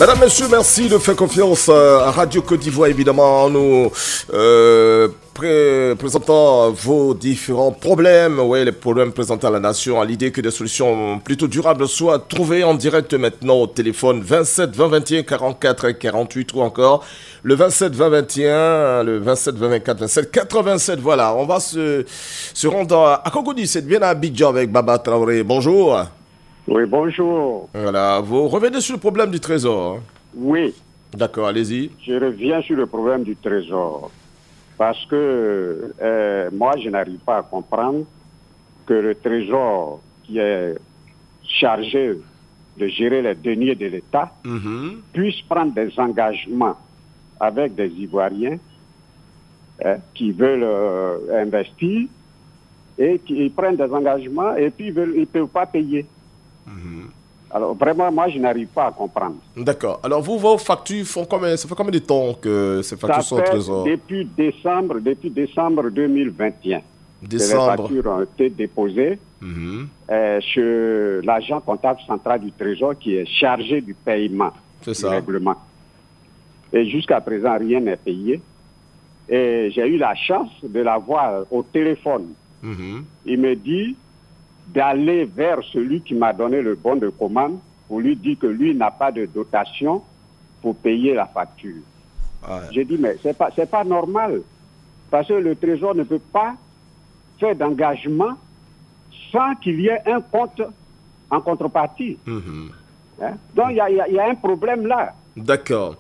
Mesdames, Messieurs, merci de faire confiance à Radio Côte d'Ivoire, évidemment, nous présentant vos différents problèmes, les problèmes présentés à la nation, à l'idée que des solutions plutôt durables soient trouvées en direct maintenant au téléphone 27 20 21 44 48 ou encore le 27 20 21, le 27 20 24 27 87. Voilà, on va se rendre à Cocody, c'est bien à Abidjan avec Baba Traoré. Bonjour. Oui, bonjour. Voilà, vous revenez sur le problème du trésor. Oui. D'accord, allez-y. Je reviens sur le problème du trésor. Parce que moi, je n'arrive pas à comprendre que le trésor qui est chargé de gérer les deniers de l'État puisse prendre des engagements avec des Ivoiriens qui veulent investir et qui prennent des engagements et puis ils ne peuvent pas payer. Alors vraiment, moi, je n'arrive pas à comprendre. D'accord. Alors vous, vos factures font combien? Ça fait combien de temps que ces factures sont au trésor? Depuis décembre 2021. Décembre. Les factures ont été déposées chez l'agent comptable central du trésor qui est chargé du paiement du règlement. Et jusqu'à présent, rien n'est payé. Et j'ai eu la chance de l'avoir au téléphone. Il me dit d'aller vers celui qui m'a donné le bon de commande pour lui dire que lui n'a pas de dotation pour payer la facture. J'ai dit, mais c'est pas normal. Parce que le Trésor ne peut pas faire d'engagement sans qu'il y ait un compte en contrepartie. Donc, il y a un problème là. D'accord.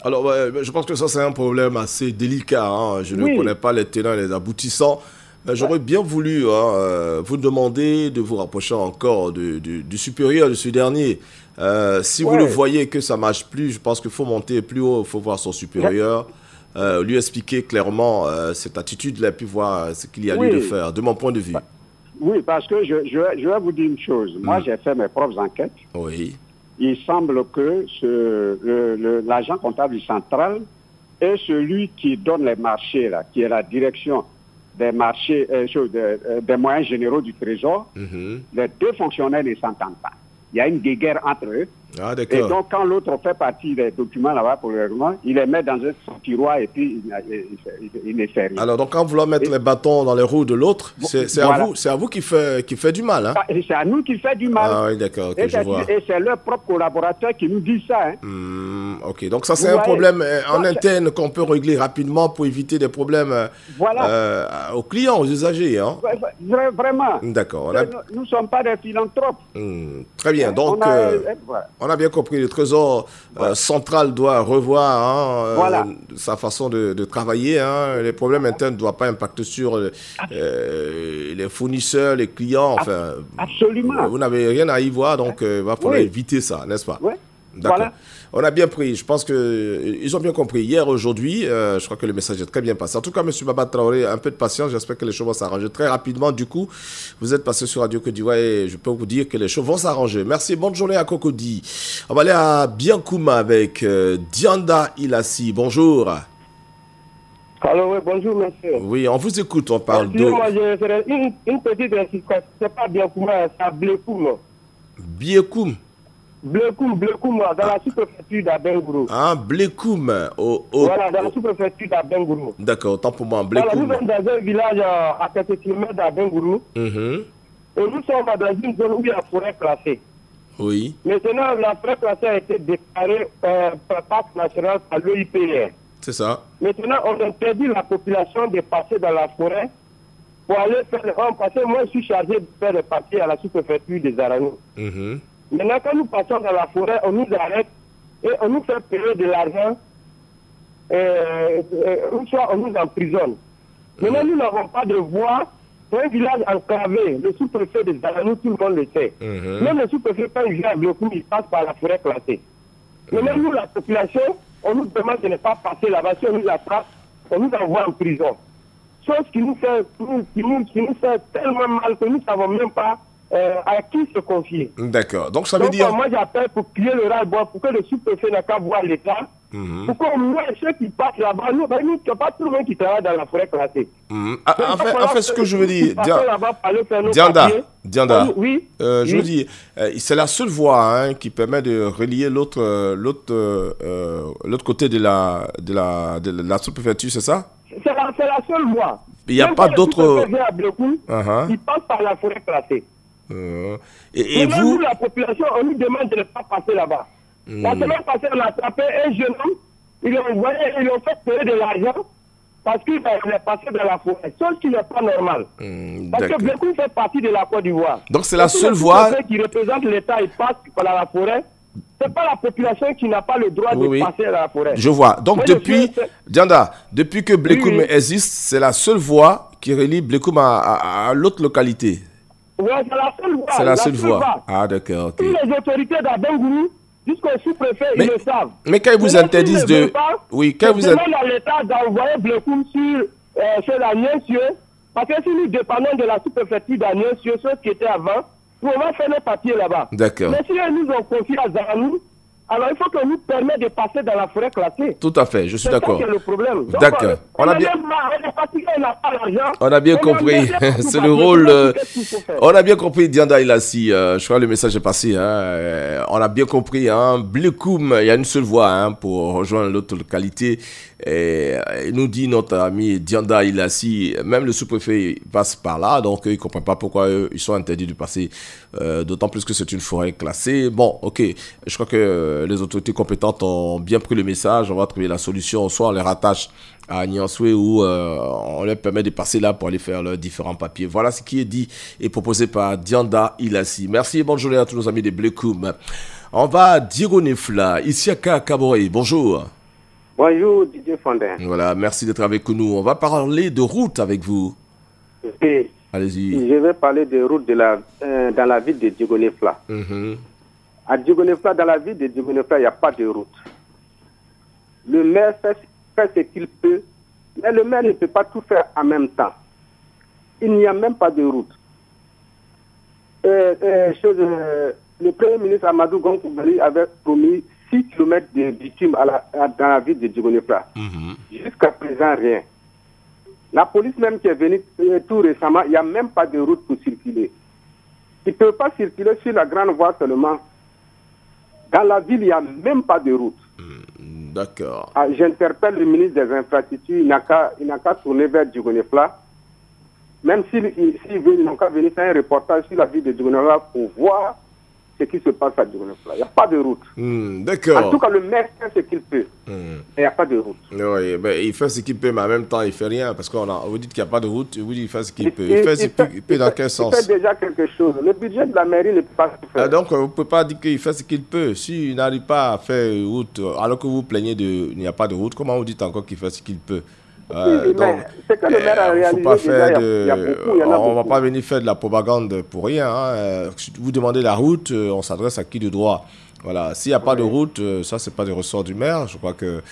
Alors, je pense que ça, c'est un problème assez délicat. Je ne connais pas les tenants et les aboutissants. J'aurais bien voulu vous demander de vous rapprocher encore du supérieur de ce dernier. Si vous le voyez que ça ne marche plus, je pense qu'il faut monter plus haut, il faut voir son supérieur, lui expliquer clairement cette attitude-là, puis voir ce qu'il y a lieu de faire, de mon point de vue. Oui, parce que je vais vous dire une chose. Moi, j'ai fait mes propres enquêtes. Oui. Il semble que l'agent comptable central est celui qui donne les marchés, là, qui est la direction des marchés, des moyens généraux du Trésor. Les deux fonctionnaires ne s'entendent pas. Il y a une guéguerre entre eux. Et donc, quand l'autre fait partie des documents là-bas pour le règlement, il les met dans son tiroir et puis il ne fait rien. Alors, donc, quand vous voulez mettre les bâtons dans les roues de l'autre, c'est à vous qui fait du mal. C'est à nous qui fait du mal. Ah oui, d'accord, je vois. Et c'est leur propre collaborateur qui nous dit ça. Ok, donc ça, c'est un problème en interne qu'on peut régler rapidement pour éviter des problèmes aux clients, aux usagers. Vraiment. D'accord. Nous ne sommes pas des philanthropes. Très bien, donc on a bien compris, le Trésor central doit revoir sa façon de travailler. Les problèmes internes ne doivent pas impacter sur les fournisseurs, les clients. Enfin, absolument. Vous n'avez rien à y voir, donc il va falloir éviter ça, n'est-ce pas? D'accord. Voilà. On a bien pris. Je pense qu'ils ont bien compris. Hier, aujourd'hui, je crois que le message est très bien passé. En tout cas, M. Baba Traoré, un peu de patience. J'espère que les choses vont s'arranger très rapidement. Du coup, vous êtes passé sur Radio Côte d'Ivoire et je peux vous dire que les choses vont s'arranger. Merci. Bonne journée à Cocody. On va aller à Biancouma avec Dianda Ilassi. Bonjour. Alors, oui, bonjour, monsieur. Oui, on vous écoute. On parle de... Moi, une petite insistance. C'est pas Biancouma, c'est à Blekoum. Biancoum. Blekoum, dans la sous-préfecture d'Abengourou. Blekoum. Voilà, dans la sous-préfecture d'Abengourou. D'accord, tant pour moi, Blekoum. Voilà, nous sommes dans un village à quelques kilomètres d'Abengourou. Et nous sommes dans une zone où il y a la forêt classée. Oui. Maintenant, la forêt classée a été déclarée par parc national par l'OIPR. C'est ça. Maintenant, on interdit la population de passer dans la forêt pour aller faire le rang. Parce que moi, je suis chargé de faire le papier à la sous-préfecture des Aranou. Maintenant, quand nous passons dans la forêt, on nous arrête et on nous fait payer de l'argent, ou soit on nous emprisonne. Maintenant, nous n'avons pas de voix. C'est un village enclavé. Le sous-préfet des Aranou, tout le monde le sait. Même le sous-préfet, quand il vient à Blekoum, il passe par la forêt classée. Maintenant, nous, la population, on nous demande de ne pas passer là-bas. Si on nous attrape, on nous envoie en prison. Chose qui nous fait tellement mal que nous ne savons même pas à qui se confier. D'accord. Donc ça veut dire... Moi j'appelle pour crier le ras-le-bol pour que le sous-préfet n'a qu'à voir l'État Pourquoi moi, ceux qui passent là-bas, nous, il n'y a pas tout le monde qui travaille dans la forêt classée. En fait, ce que je veux dire, Dianda, oui, je veux dire, c'est la seule voie qui permet de relier l'autre côté de la sous-préfecture, c'est ça? C'est la seule voie. Il n'y a pas d'autre... Il passe par la forêt classée. Et vous... Nous, la population, on nous demande de ne pas passer là-bas. La semaine passée, on a attrapé un jeune homme, ils l'ont fait payer de l'argent parce qu'il est passé dans la forêt. Chose qui n'est pas normale. Parce que Blekoum fait partie de la Côte d'Ivoire. Donc c'est la seule voie... qui représente l'État, il passe par la forêt. C'est pas la population qui n'a pas le droit de passer dans la forêt. Je vois. Donc depuis que Blekoum existe, c'est la seule voie qui relie Blekoum à l'autre localité. Oui, c'est la seule voie. C'est la seule voie. Ah d'accord, ok. Toutes les autorités d'Abengourou, jusqu'au sous-préfet, ils le savent. Mais quand ils vous interdisent de... quand vous demandez à l'État d'envoyer Blekoum sur la Niensieux, parce que si nous dépendons de la sous-préfecture d'Aniensieux, ceux qui étaient avant, on va faire nos papiers là-bas. D'accord. Mais si ils nous ont confié à Zaranou, alors il faut que nous permettent de passer dans la forêt classée. Tout à fait, je suis d'accord. C'est ça qui est le problème. D'accord. On a bien compris. C'est le rôle. On a bien compris, Dianda Ilassi. Je crois que le message est passé. On a bien compris. Blekoum, il y a une seule voie pour rejoindre l'autre localité. Et il nous dit notre ami Dianda Ilassi, même le sous-préfet passe par là, donc il ne comprend pas pourquoi ils sont interdits de passer, d'autant plus que c'est une forêt classée. Bon, ok, je crois que les autorités compétentes ont bien pris le message, on va trouver la solution, soit on les rattache à Niansoué ou on leur permet de passer là pour aller faire leurs différents papiers. Voilà ce qui est dit et proposé par Dianda Ilassi. Merci et bonne journée à tous nos amis de Blekoum. On va à Dironefla, ici à Kaboré. Bonjour. Bonjour Didier Fondin. Voilà, merci d'être avec nous. On va parler de route avec vous. Oui. Allez-y. Je vais parler de route dans la ville de Digonefla. À Digonefla, dans la ville de Digonefla, il n'y a pas de route. Le maire fait ce qu'il peut, mais le maire ne peut pas tout faire en même temps. Il n'y a même pas de route. Le Premier ministre Amadou Gon-Coulibaly avait promis 6 km de bitume dans la ville de Digonefla. Jusqu'à présent, rien. La police même qui est venue tout récemment, il n'y a même pas de route pour circuler. Ils ne peuvent pas circuler sur la grande voie seulement. Dans la ville, il n'y a même pas de route. D'accord. J'interpelle le ministre des Infrastructures, il n'a qu'à tourner vers Digonefla. Même s'ils n'ont qu'à venir faire un reportage sur la ville de Digonefla pour voir ce qui se passe à Digonefla. Il n'y a pas de route. D'accord. En tout cas, le maire fait ce qu'il peut. Il n'y a pas de route. Oui, ben, il fait ce qu'il peut, mais en même temps, il ne fait rien. Parce que vous dites qu'il n'y a pas de route, vous dites qu'il fait ce qu'il peut. Il fait ce qu'il peut dans quel sens? Il fait déjà quelque chose. Le budget de la mairie ne peut pas tout faire. Donc, vous ne pouvez pas dire qu'il fait ce qu'il peut. S'il n'arrive pas à faire route, alors que vous plaignez qu'il n'y a pas de route, comment vous dites encore qu'il fait ce qu'il peut? Donc, c'est que le maire a réalisé on ne va pas venir faire de la propagande pour rien. Si vous demandez la route, on s'adresse à qui de droit? Voilà. S'il n'y a pas de route, ça, ce n'est pas du ressort du maire. Je crois que...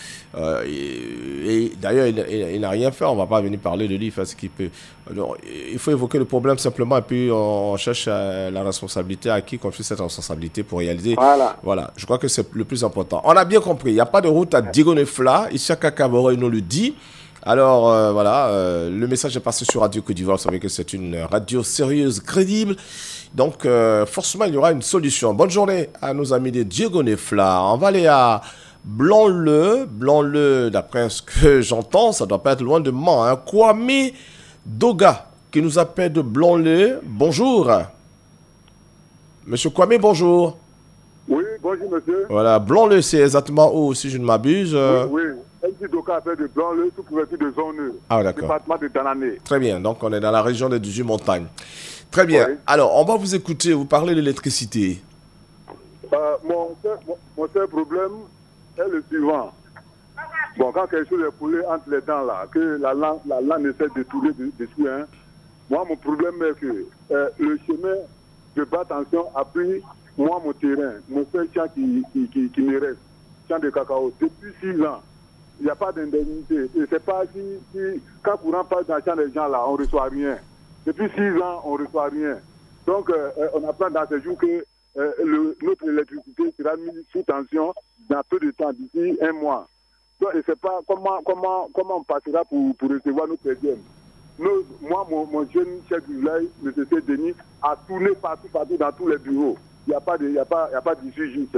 et d'ailleurs, il n'a rien fait. On ne va pas venir parler de lui, il fait ce qu'il peut. Alors, il faut évoquer le problème simplement et puis on cherche la responsabilité, à qui confie cette responsabilité pour réaliser. Voilà. Je crois que c'est le plus important. On a bien compris. Il n'y a pas de route à Digonefla. Ici à Kaboré, nous le dit. Alors, le message est passé sur Radio Côte d'Ivoire. Vous savez que c'est une radio sérieuse, crédible. Donc, forcément, il y aura une solution. Bonne journée à nos amis de Digonefla. On va aller à Blanc-le. Blanc-le, d'après ce que j'entends, ça ne doit pas être loin de Mans. Kwame Doga, qui nous appelle de Blanc-le. Bonjour. Monsieur Kwame, bonjour. Oui, bonjour, monsieur. Voilà, Blanc-le, c'est exactement où, si je ne m'abuse? Oui. MC Doka appelle de Blanc-le, sous couverture de zone E. D'accord. Département de Danané. Très bien, donc on est dans la région des 18 montagnes. Très bien. Oui. Alors, on va vous écouter, vous parlez de l'électricité. Mon seul problème est le suivant. Bon, quand quelque chose est coulé entre les dents, là, que la langue essaie de tourner dessus, moi, mon problème est que le chemin de bas tension a pris, moi, mon terrain, mon seul champ qui me reste, champ de cacao, depuis 6 ans. Il n'y a pas d'indemnité. Et c'est pas si quand courant passe dans le champ des gens là, on ne reçoit rien. Depuis 6 ans, on ne reçoit rien. Donc, on apprend dans ces jours que notre électricité sera mise sous tension dans peu de temps, d'ici un mois. Donc, je ne sais pas comment on passera pour recevoir nos PDM. Moi, mon jeune chef du village, M. Denis, a tourné partout dans tous les bureaux. Il n'y a pas d'issue juste.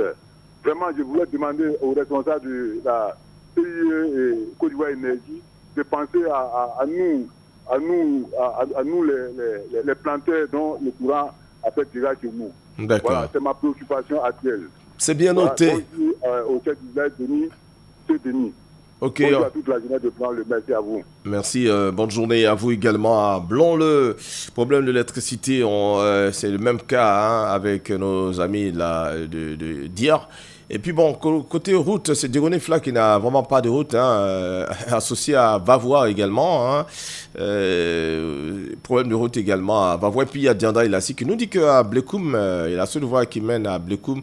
Vraiment, je voulais demander aux responsables de la CIE et Côte d'Ivoire Énergie de penser à nous les planteurs dont le courant a fait tirage chez nous. D'accord. Voilà, c'est ma préoccupation actuelle. C'est bien noté. Bonjour au chef du village, Denis. Ok. Bonjour à toute la journée de Blanc, merci à vous. Merci, bonne journée à vous également. À Blanc, le problème de l'électricité, c'est le même cas avec nos amis d'hier. Et puis bon, côté route, c'est Digonefla qui n'a vraiment pas de route, associé à Vavois également. Problème de route également à Vavois. Et puis il y a Dianda Ilassi qui nous dit qu'à Blekoum, la seule voie qui mène à Blekoum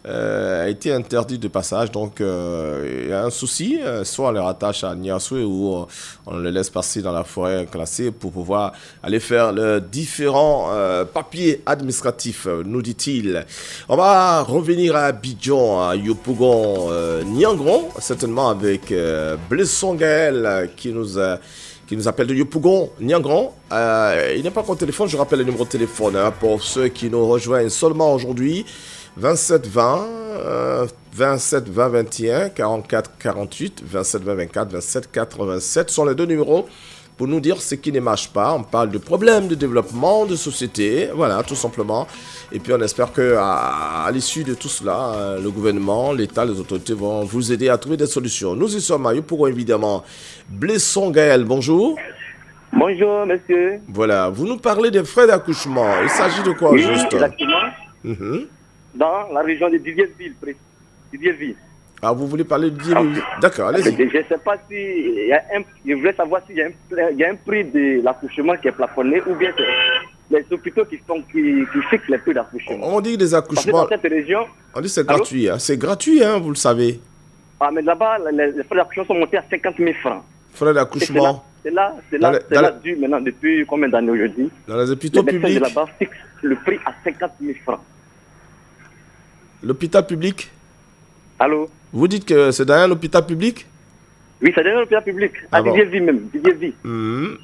a été interdite de passage. Donc il y a un souci, soit on les rattache à Niassoué ou on les laisse passer dans la forêt classée pour pouvoir aller faire les différents papiers administratifs, nous dit-il. On va revenir à Abidjan, à Yopougon Niangron, certainement avec Blesson Gaël qui nous appelle de Yopougon Niangron. Il n'est pas encore au téléphone, je rappelle le numéro de téléphone pour ceux qui nous rejoignent seulement aujourd'hui. 27 20 27 20 21 44 48 27 20 24 27 87 sont les deux numéros pour nous dire ce qui ne marche pas. On parle de problèmes de développement de société, voilà, tout simplement. Et puis on espère qu'à l'issue de tout cela, le gouvernement, l'État, les autorités vont vous aider à trouver des solutions. Nous y sommes à Yopougon évidemment. Blesson Gaël, bonjour. Bonjour monsieur. Voilà, vous nous parlez des frais d'accouchement. Il s'agit de quoi juste? Exactement. Dans la région de Divierville. Ah, vous voulez parler de Divierville? D'accord, allez-y. Je ne sais pas si je voulais savoir s'il y a un prix de l'accouchement qui est plafonné ou bien c'est les hôpitaux qui fixent les prix d'accouchement. On dit des accouchements. Dans cette région. On dit que c'est gratuit. C'est gratuit, vous le savez. Ah, mais là-bas, les frais d'accouchement sont montés à 50 000 francs. Frais d'accouchement. C'est là dû maintenant depuis combien d'années aujourd'hui? Dans les hôpitaux publics. Les médecins de là-bas fixent le prix à 50 000 francs. L'hôpital public? Allô? Vous dites que c'est dans un hôpital public? Oui, c'est dans un hôpital public, à Divierville même, Divierville.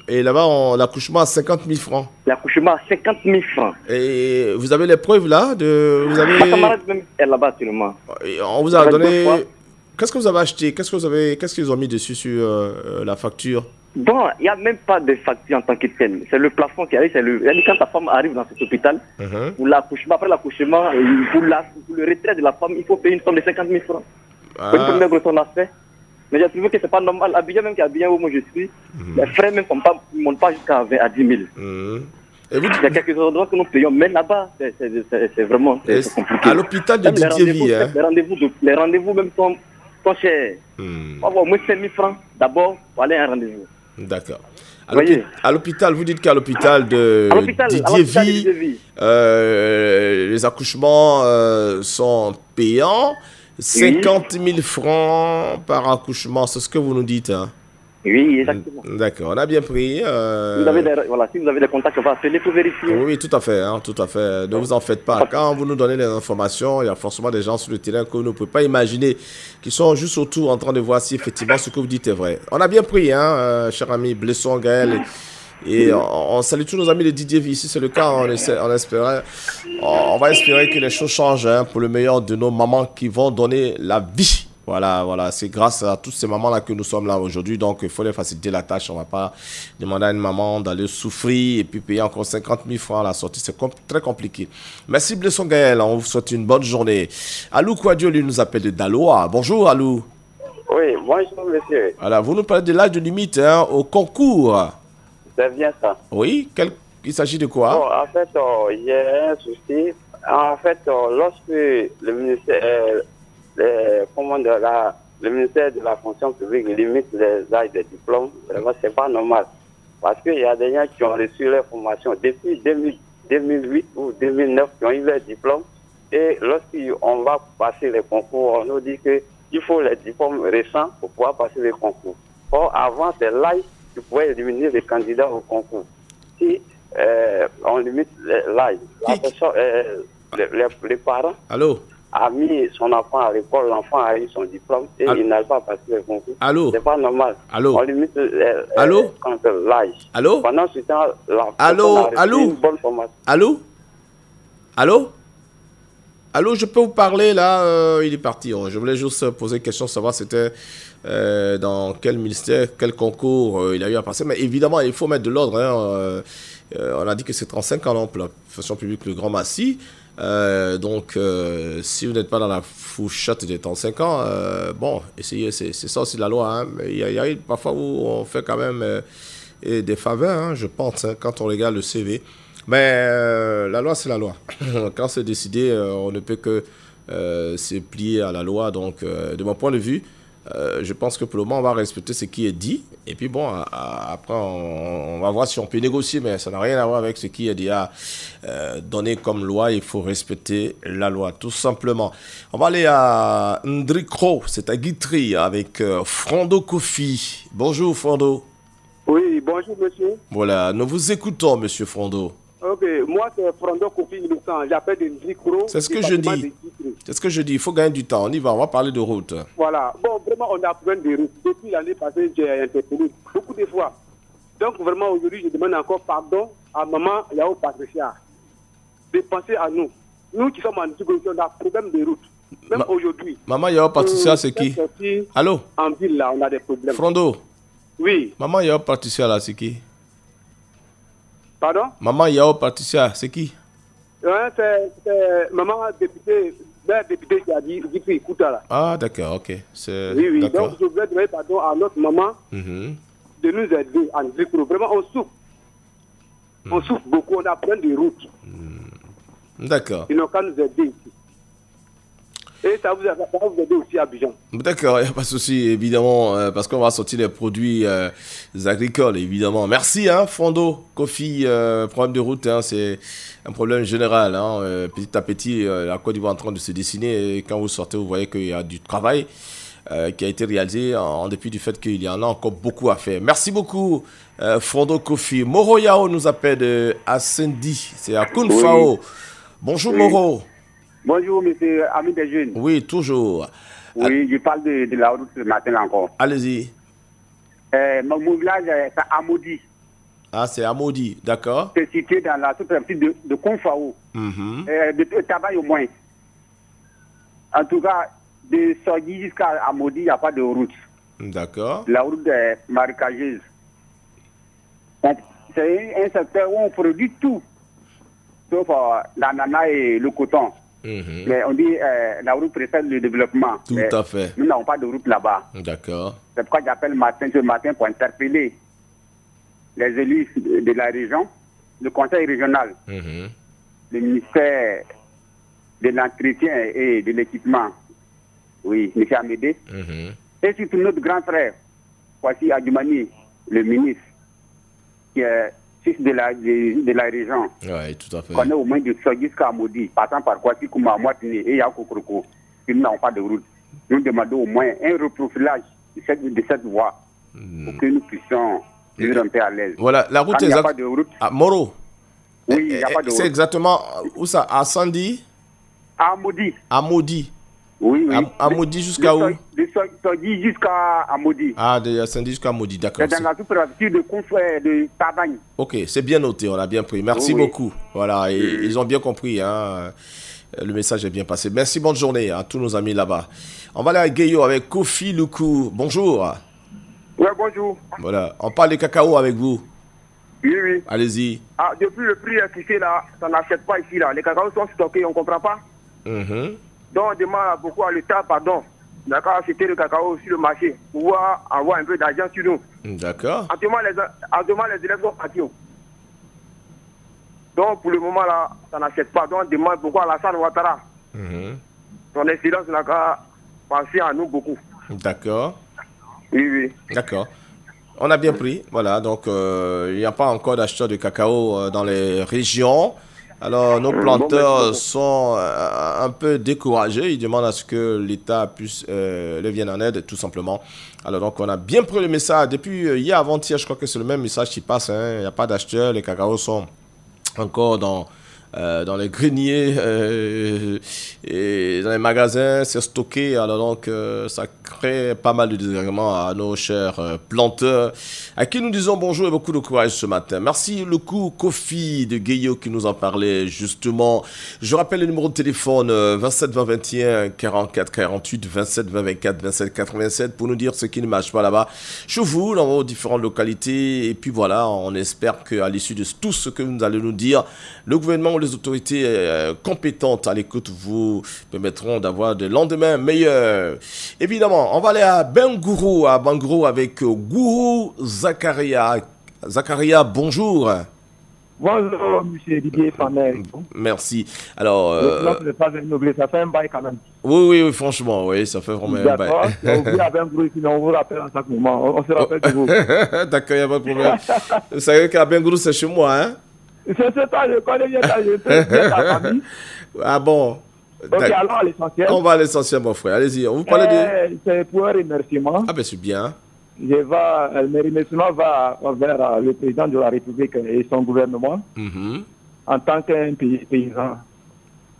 Et là-bas, l'accouchement à 50 000 francs. L'accouchement à 50 000 francs. Et vous avez les preuves là Ma camarade même est là-bas actuellement. On vous a donné... Qu'est-ce que vous avez acheté? Qu'est-ce qu'ils ont mis dessus sur la facture? Bon, il n'y a même pas de facture en tant que telle. C'est le plafond qui arrive. Quand ta femme arrive dans cet hôpital, pour l'accouchement, après l'accouchement, pour le retrait de la femme, il faut payer une somme de 50 000 francs. Une première grosse on a fait. Mais j'ai trouvé que ce n'est pas normal. Abidjan, même qu'Abidjan où moi je suis, les frais même ne montent pas jusqu'à 10 000. Il y a quelques endroits que nous payons, mais là-bas, c'est vraiment compliqué. À l'hôpital de Divierville, les rendez-vous même sont chers. On va avoir au moins 5 000 francs d'abord pour aller à un rendez-vous. D'accord. À l'hôpital, vous dites qu'à l'hôpital de Divierville, les accouchements sont payants. 50 000 francs par accouchement, c'est ce que vous nous dites. Oui, exactement. D'accord, on a bien pris. Si vous avez des contacts, on va appeler pour vérifier. Oui, tout à fait, tout à fait. Ne vous en faites pas. Quand vous nous donnez les informations, il y a forcément des gens sur le terrain que vous ne pouvez pas imaginer, qui sont juste autour en train de voir si effectivement ce que vous dites est vrai. On a bien pris, cher ami Blesson Gaël. Et on salue tous nos amis de Didier V. Si c'est le cas, on va espérer que les choses changent pour le meilleur de nos mamans qui vont donner la vie. Voilà, c'est grâce à toutes ces mamans-là que nous sommes là aujourd'hui. Donc, il faut les faciliter la tâche. On ne va pas demander à une maman d'aller souffrir et puis payer encore 50 000 francs à la sortie. C'est très compliqué. Merci Blesson Gaël. On vous souhaite une bonne journée. Alou Kouadio, lui, nous appelle de Daloa. Bonjour, Alou. Oui, bonjour, monsieur. Voilà, vous nous parlez de l'âge de limite au concours. C'est bien ça. Oui, il s'agit de quoi? Bon, en fait, il y a un souci. En fait, lorsque le ministère, le ministère de la fonction publique limite les âges de diplôme, vraiment, c'est pas normal. Parce qu'il y a des gens qui ont reçu leur formation depuis 2008 ou 2009 qui ont eu leur diplôme. Et lorsqu'on va passer les concours, on nous dit qu'il faut les diplômes récents pour pouvoir passer les concours. Or, avant, c'est l'âge qui pouvait éliminer les candidats au concours. Si on limite l'âge, les parents Allô? a mis son enfant à l'école, l'enfant a eu son diplôme et il n'a pas passé le concours. Allô? C'est pas normal. Allô? On limite Allô? l'âge. Allô? Pendant ce temps, l'enfant a reçu une bonne formation. Allô? Allô? Allô, je peux vous parler là, il est parti. Je voulais juste poser une question, savoir c'était dans quel ministère, quel concours il a eu à passer. Mais évidemment, il faut mettre de l'ordre. Hein, on a dit que c'est 35 ans pour la fonction publique le Grand Massy. Donc, si vous n'êtes pas dans la fourchette des 35 ans, bon, essayez, c'est ça aussi la loi. Hein, mais il y a parfois où on fait quand même des faveurs, hein, je pense, hein, quand on regarde le CV. Mais la loi, c'est la loi. Quand c'est décidé, on ne peut que se plier à la loi. Donc, de mon point de vue, je pense que pour le moment, on va respecter ce qui est dit. Et puis, bon, après, on va voir si on peut négocier. Mais ça n'a rien à voir avec ce qui est déjà donné comme loi. Il faut respecter la loi, tout simplement. On va aller à Ndrikro, c'est à Guitry, avec Frondo Kofi. Bonjour, Frondo. Oui, bonjour, monsieur. Voilà, nous vous écoutons, monsieur Frondo. Ok, moi c'est Frondo Kofi Innocent, j'appelle de Ndrikro. C'est ce que je dis. C'est ce que je dis, il faut gagner du temps. On y va, on va parler de route. Voilà, bon, vraiment, on a besoin de route. Depuis l'année passée, j'ai interpellé beaucoup de fois. Donc, vraiment, aujourd'hui, je demande encore pardon à maman Yao Patricia de penser à nous. Nous qui sommes en Djibouti, on a problème de route. Même aujourd'hui. Maman Yao Patricia, c'est qui? Allô? En ville, là, on a des problèmes. Frondo? Oui. Maman Yao Patricia, là, c'est qui? Pardon? Maman Yao Patricia, c'est qui? Ouais, c'est maman députée, mère députée qui a dit Kouta là. Ah, d'accord, ok. Oui, donc je voulais demander pardon à notre maman de nous aider en Djibouti. Vraiment, on souffre. On souffre beaucoup, on a plein de routes. D'accord. Ils n'ont qu'à nous aider ici. Et ça vous aider aussi à Abidjan. D'accord, il n'y a pas de souci, évidemment, parce qu'on va sortir les produits agricoles, évidemment. Merci, hein, Frondo, Kofi, problème de route, hein, c'est un problème général. Hein, petit à petit, la Côte d'Ivoire est en train de se dessiner. Et quand vous sortez, vous voyez qu'il y a du travail qui a été réalisé en dépit du fait qu'il y en a encore beaucoup à faire. Merci beaucoup, Frondo Kofi. Moro Yao nous appelle de Assendi, c'est à Kounfao. Oui. Bonjour, oui. Moro. Bonjour, monsieur Ami des Jeunes. Oui, toujours. Oui, je parle de la route ce matin encore. Allez-y. Mon village, c'est Amodi. Ah, c'est Amodi, d'accord. C'est situé dans la sous-préfecture de Konfao. De Tabaye au moins. En tout cas, de Sogui jusqu'à Amodi, il n'y a pas de route. D'accord. La route est marécageuse. C'est un secteur où on produit tout, sauf l'ananas et le coton. Mais on dit la route précède le développement. Tout à fait. Nous n'avons pas de route là-bas. D'accord. C'est pourquoi j'appelle ce matin pour interpeller les élus de la région, le conseil régional, le ministère de l'entretien et de l'équipement, oui, M. Amédée, et surtout notre grand frère, voici Adjoumani, le ministre, qui est fils de la région. Oui, tout à fait. On est au moins de Sogui jusqu'à Amodi, passant par Kwasi, Kouma, Moitini et Yakokroko. Nous n'avons pas de route. Nous demandons au moins un reprofilage de cette voie pour que nous puissions vivre un peu à l'aise. Voilà, la route est exacte. Il n'y a pas de route. À Moro. Oui, il n'y a pas de route. C'est exactement où ça? À Sandi? À Amodi. Amodi. Oui, oui. Amodi jusqu'à où? De Sogui jusqu'à Amodi. Ah, de Sandi jusqu'à Amodi, d'accord. C'est dans la sous-préfecture de Tabagne. Ok, c'est bien noté, on a bien pris. Merci beaucoup. Voilà, ils ont bien compris, hein. Le message est bien passé. Merci, bonne journée à tous nos amis là-bas. On va aller à Gueyo avec Kofi Luku. Bonjour. Oui, bonjour. Voilà, on parle de cacao avec vous. Oui, oui. Allez-y. Ah, depuis le prix fixé là, ça n'achète pas ici là. Les cacaos sont stockés, on ne comprend pas. Donc on demande beaucoup à l'État, pardon, d'accord, acheter le cacao sur le marché pour pouvoir avoir un peu d'argent sur nous. D'accord. Actuellement, les élèves sont partis. Donc pour le moment là, ça n'achète pas. Donc on demande beaucoup à Alassane Ouattara. Son excellence n'a qu'à penser à nous beaucoup. D'accord. Oui, oui. D'accord. On a bien pris. Voilà, donc il n'y a pas encore d'acheteurs de cacao dans les régions. Alors, nos planteurs sont un peu découragés. Ils demandent à ce que l'État puisse les vienne en aide, tout simplement. Alors, donc, on a bien pris le message. Depuis hier, avant-hier, je crois que c'est le même message qui passe. Il n'y a pas d'acheteurs. Les cacaos sont encore dans dans les greniers et dans les magasins, c'est stocké. Alors donc, ça crée pas mal de désagréments à nos chers planteurs, à qui nous disons bonjour et beaucoup de courage ce matin. Merci le coup Kofi de Gueyo qui nous en parlait justement. Je rappelle le numéro de téléphone 27 20 21 44 48 27 20 24 27 87 pour nous dire ce qui ne marche pas là-bas chez vous, dans vos différentes localités. Et puis voilà, on espère qu'à l'issue de tout ce que vous allez nous dire, le gouvernement ou les autorités compétentes à l'écoute vous permettront d'avoir des lendemains meilleurs. Évidemment, on va aller à Bengourou, avec Gourou Zakaria. Zakaria, bonjour. Bonjour, monsieur Didier Faner. Merci. Alors. Ça fait un bail quand même. Oui, franchement, oui, ça fait vraiment un bail. D'accord. On vous rappelle en chaque moment. On se rappelle de vous. D'accord, il n'y a pas de problème. Vous savez qu'à Bengourou, c'est chez moi, hein? C'est ça, je connais bien ta famille. Ah bon? Ok, alors à l'essentiel. On va à l'essentiel, mon frère. Allez-y, on vous parle de. C'est pour un remerciement. Ah ben c'est bien. Le remerciement va vers le président de la République et son gouvernement en tant qu'un paysan.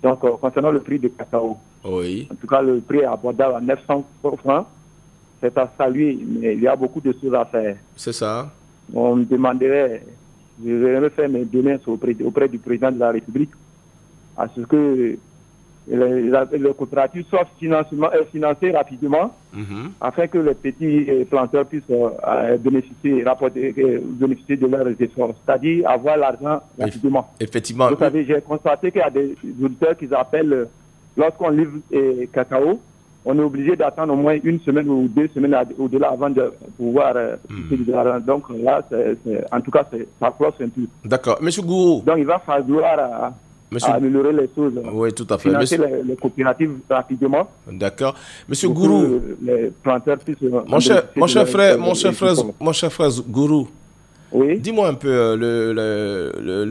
Donc, concernant le prix du cacao. Oui. En tout cas, le prix est abordable à 900 francs. C'est à saluer, mais il y a beaucoup de choses à faire. C'est ça. On me demanderait, je vais faire mes demandes auprès du président de la République à ce que les coopératives soient financées rapidement afin que les petits planteurs puissent bénéficier de leurs efforts, c'est-à-dire avoir l'argent rapidement. Effectivement. Vous savez, j'ai constaté qu'il y a des auditeurs qui appellent, lorsqu'on livre cacao, on est obligé d'attendre au moins une semaine ou 2 semaines au-delà avant de pouvoir de l'argent. Donc là, en tout cas, ça cloche un peu. D'accord. Monsieur Gourou. Donc il va falloir améliorer les choses. Oui, tout à fait. Financer les coopératives rapidement. D'accord. Monsieur Gourou. Les planteurs puissent. Mon cher frère Gourou. Oui. Dis-moi un peu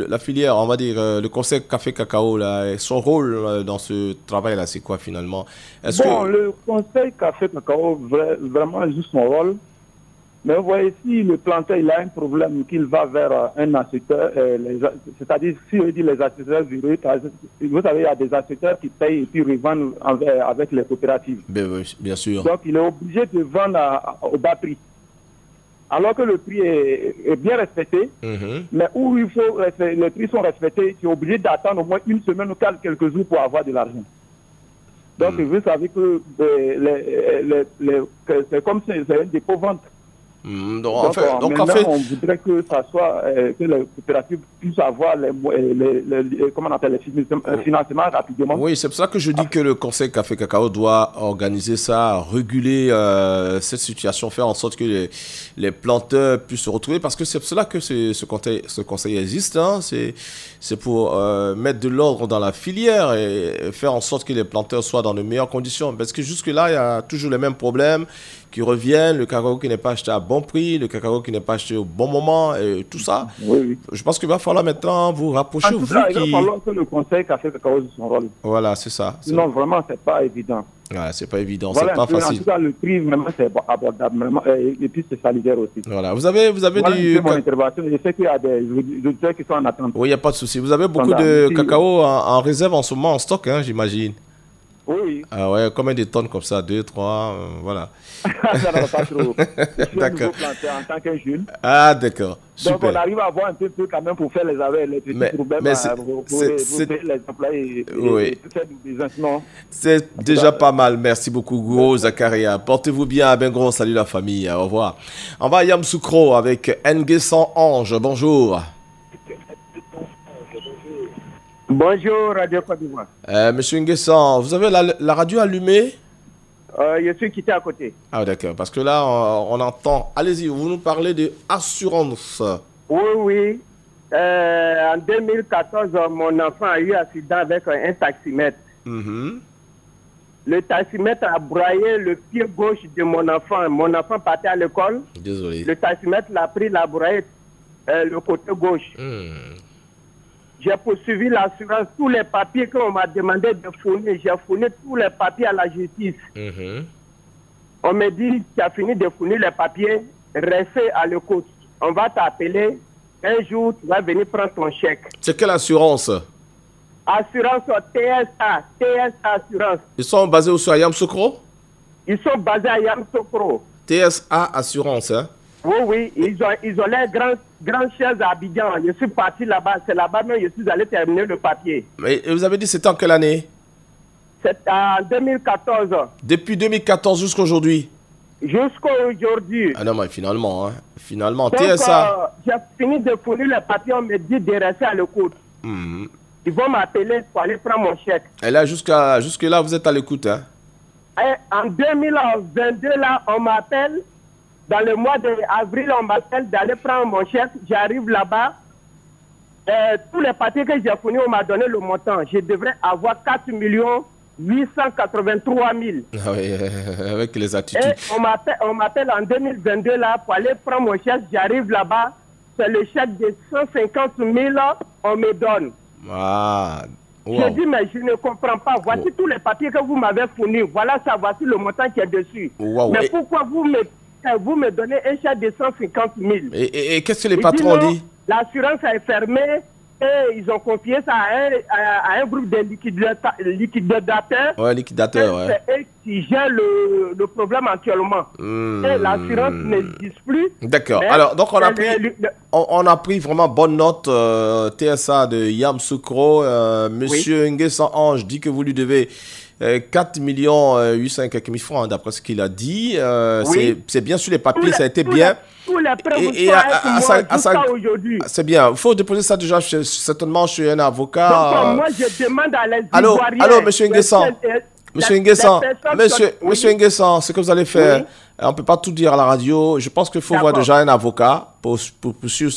la filière, on va dire le conseil café cacao là, son rôle dans ce travail là, c'est quoi finalement? Le conseil café cacao vraiment joue son rôle. Mais vous voyez, si le planteur il a un problème, qu'il va vers un acheteur, c'est-à-dire si on dit les acheteurs véreux, vous savez, il y a des acheteurs qui payent et puis revendent avec les coopératives. Bien sûr. Donc il est obligé de vendre au bas prix. Alors que le prix est bien respecté, mais où les prix sont respectés, tu es obligé d'attendre au moins une semaine ou quelques jours pour avoir de l'argent. Donc vous savez que c'est comme si c'est un dépôt-vente. Donc en fait, on voudrait que ça soit que les coopératives puissent avoir les financements rapidement. Oui, c'est pour ça que je dis que le conseil café cacao doit organiser ça, réguler cette situation, faire en sorte que les planteurs puissent se retrouver, parce que c'est pour cela que ce conseil existe. Hein. C'est pour mettre de l'ordre dans la filière et faire en sorte que les planteurs soient dans de meilleures conditions. Parce que jusque-là, il y a toujours les mêmes problèmes qui reviennent, le cacao qui n'est pas acheté à bon prix, le cacao qui n'est pas acheté au bon moment, et tout ça. Oui. Je pense qu'il va falloir maintenant vous rapprocher. Il va falloir que le conseil café cacao joue son rôle. Voilà, c'est ça. Sinon, vraiment, c'est pas évident. Ouais, c'est pas évident, voilà, c'est pas facile. En tout cas, le prix, vraiment, c'est abordable. Vraiment, et puis, c'est solidaire aussi. Voilà, vous avez du... mon intervention. Je sais qu'il y a des auditeurs qui sont en attente. Oui, il n'y a pas de souci. Vous avez beaucoup de cacao en réserve en ce moment, en stock, hein, j'imagine. Oui. Ah ouais, combien de tonnes comme ça? 2, 3, voilà. Ça ne va pas trop. Je suis un nouveau planteur en tant que jeune. Ah, d'accord. Donc, on arrive à avoir un peu quand même pour faire les petits problèmes pour les employés et faire du business, non? C'est déjà pas mal. Merci beaucoup, Gourou Zakaria. Portez-vous bien à Bengourou. Salut la famille. Au revoir. On va à Yamsoukro avec Nguessan Ange. Bonjour. Bonjour, Radio Côte d'Ivoire. Monsieur Nguessan, vous avez la radio allumée? Je suis quitté à côté. Ah d'accord, parce que là, on entend... Allez-y, vous nous parlez d'assurance. Oui. En 2014, mon enfant a eu accident avec un taximètre. Le taximètre a broyé le pied gauche de mon enfant. Mon enfant partait à l'école. Désolé. Le taximètre l'a pris, l'a broyé le côté gauche. J'ai poursuivi l'assurance, tous les papiers qu'on m'a demandé de fournir. J'ai fourni tous les papiers à la justice. On me dit, tu as fini de fournir les papiers, restez à l'écoute. On va t'appeler, un jour, tu vas venir prendre ton chèque. C'est quelle assurance? Assurance TSA Assurance. Ils sont basés où, sur Yamoussoukro? Ils sont basés à Yamoussoukro. TSA Assurance, hein? Oui, ils ont les grands chaises à Abidjan. Je suis parti là-bas, c'est là-bas même je suis allé terminer le papier. Mais vous avez dit c'était en quelle année? C'est en 2014. Depuis 2014 jusqu'à aujourd'hui? Jusqu'à aujourd'hui. Ah non, mais finalement, hein. Finalement, donc, TSA... j'ai fini de fournir le papier, on me dit de rester à l'écoute. Ils vont m'appeler pour aller prendre mon chèque. Et là, jusque-là, vous êtes à l'écoute, hein? Et en 2022, là, on m'appelle. Dans le mois d'avril, on m'appelle d'aller prendre mon chèque. J'arrive là-bas. Tous les papiers que j'ai fournis, on m'a donné le montant. Je devrais avoir 4 883 000. Ah oui, avec les attitudes. Et on m'appelle en 2022 là, pour aller prendre mon chèque. J'arrive là-bas. C'est le chèque de 150 000 on me donne. Ah, wow. Je dis, mais je ne comprends pas. Voici tous les papiers que vous m'avez fournis. Voilà ça, voici le montant qui est dessus. Wow. Mais pourquoi vous me donnez un chèque de 150 000? Et qu'est-ce que les patrons disent? L'assurance est fermée et ils ont confié ça à un groupe de liquidateurs. Ouais, liquidateurs, ouais. C'est eux qui gèrent le problème actuellement. Et l'assurance n'existe plus. D'accord. Alors, donc on a pris vraiment bonne note. TSA de Yamoussoukro. Monsieur Nguessan Ange dit que vous lui devez 4 800 et quelques mille francs, hein, d'après ce qu'il a dit. C'est bien sur les papiers, ça a été bien. Aujourd'hui. C'est bien. Il faut déposer ça déjà certainement chez un avocat. Donc, moi, je demande à les Allô, monsieur Nguessan. Monsieur Nguessan, monsieur Nguessan, ce que vous allez faire, on ne peut pas tout dire à la radio. Je pense qu'il faut voir déjà un avocat pour poursuivre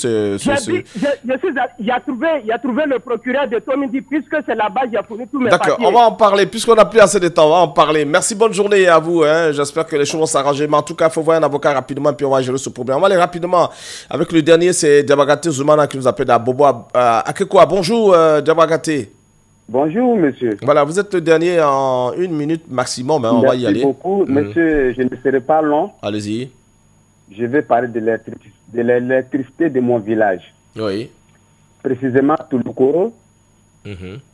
il a trouvé le procureur de Tomidi, puisque c'est là-bas qu'il a fourni tous mes papiers. D'accord, on va en parler, puisqu'on n'a plus assez de temps, on va en parler. Merci, bonne journée à vous. Hein. J'espère que les choses vont s'arranger. Mais en tout cas, il faut voir un avocat rapidement, puis on va gérer ce problème. On va aller rapidement avec le dernier, c'est Diabagate Zoumana qui nous appelle à Bobo Akekwa. Bonjour, Diabagate. Bonjour, monsieur. Voilà, vous êtes le dernier en 1 minute maximum. Hein, on va y aller. Merci beaucoup. Monsieur, je ne serai pas long. Allez-y. Je vais parler de l'électricité de mon village. Oui. Précisément, Touloukoro,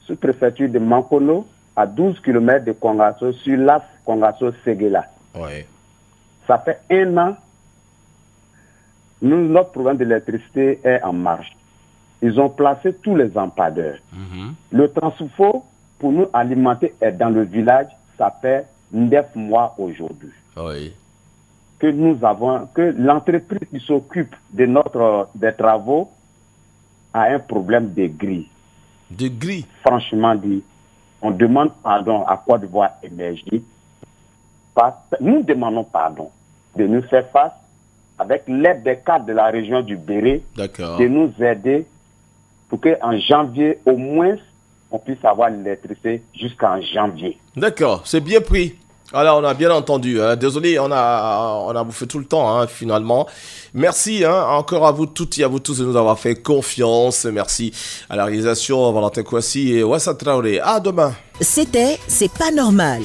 sous-préfecture de Mankono, à 12 km de Kongasso, sur l'AF Kongasso-Séguéla. Oui. Ça fait 1 an, notre programme d'électricité est en marche. Ils ont placé tous les lampadaires. Le transfo pour nous alimenter est dans le village, ça fait 9 mois aujourd'hui. Oui. Que l'entreprise qui s'occupe des travaux a un problème de grille. De grille? Franchement dit, on demande pardon à Côte d'Ivoire Énergie. Nous demandons pardon de nous faire face avec l'aide des cadres de la région du Béré, de nous aider pour qu'en janvier, au moins, on puisse avoir l'électricité jusqu'en janvier. D'accord, c'est bien pris. Alors, on a bien entendu. Hein. Désolé, on a bouffé tout le temps, hein, finalement. Merci encore à vous toutes et à vous tous de nous avoir fait confiance. Merci à la réalisation, Valentin Kouassi et Wassa Traoré. À demain. C'était C'est pas normal.